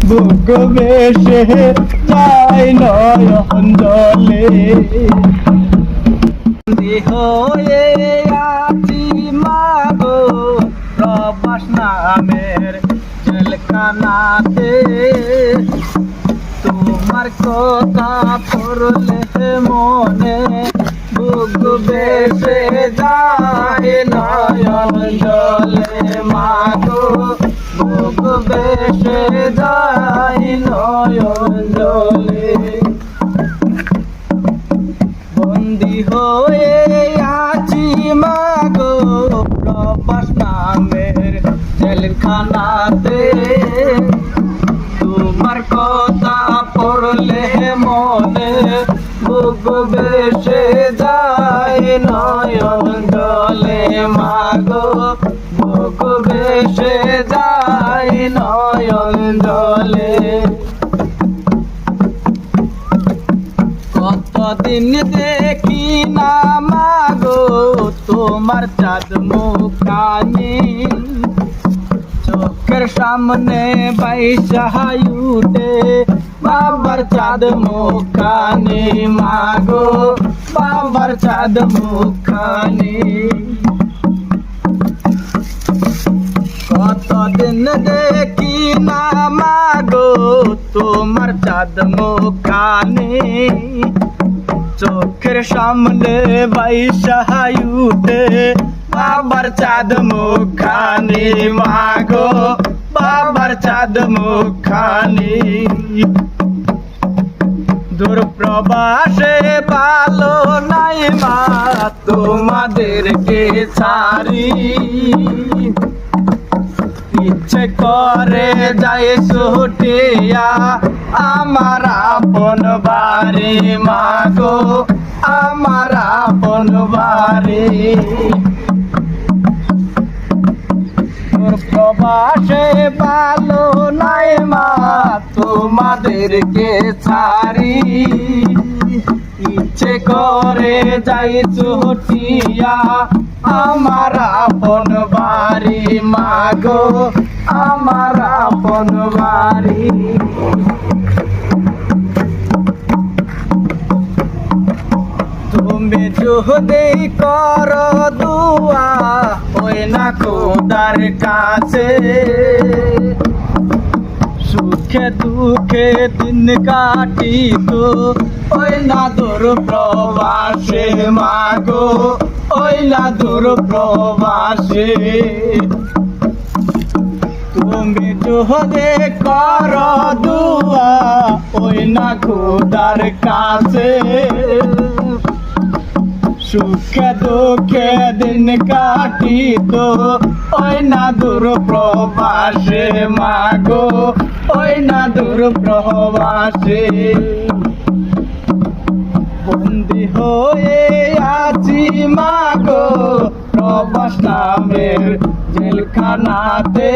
বুক বেশে যায় নয়ন জলে হয়ে আছি মাগো প্রবাস নামের জেলখানাতে তোমার কথা পড়লে মনে বুক বেশে যায় নয়ন জলে মাগো বুক বেশে যায় নয়ন জলে বন্দি হয়ে আছি মাগো প্রবাস নামের জেলখানাতে তোমার কথা পড়লে মনে বুক বেশে যায় নয়ন জলে মাগো বুক বেশে যায় নয়ন জলে কতদিন দেখি না মাগো তোমার চাঁদ মুখানি চোখের সামনে বাইশা উঠে বাবার চাঁদ মুখানি মাগো বাবার চাঁদ মুখানি কতদিন দেখি না মাগো তোমার চাঁদ মুখানি চোখের সামনে বাইশা উঠে বাবার চাঁদ মুখানি মাগো বাবার চাঁদ মুখানি দূর প্রবাসে ভালো নাই মা তোমাদেরকে ছাড়ি ইচ্ছে করে যায় ছুটিয়া আমার আপন বাড়ি মাগো আমার আপন বাড়ি প্রবাসে ভালো নাই মা তোমাদেরকে ছাড়ি ইচ্ছে করে যাই ছুটিয়া আমার আপন বাড়ি মাগো আমার আপন বাড়ি তুমি যদি কর দুয়া ওই না খোদার কাছে সুখে দুঃখে দিন কাটিত ওই না দূর প্রবাসে মাগো ওই না দূর প্রবাসে তুমি যদি কর দুয়া ওই না খোদার কাছে সুখে দুঃখে দিন কাটিত ওই না দূর প্রবাসে মাগো ওই না দূর প্রবাসে বন্দি হয়ে আছি মাগো প্রবাস নামের জেলখানাতে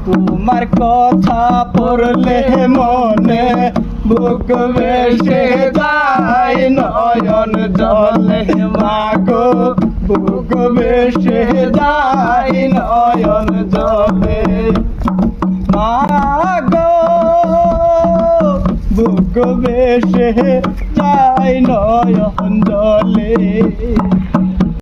তোমার কথা পড়লে মনে বুক বেশে যায় নয়ন জলে মাগো বুক বেশে যায় নয়ন জলে মাগো বুক বেশে যায় নয়ন জলে।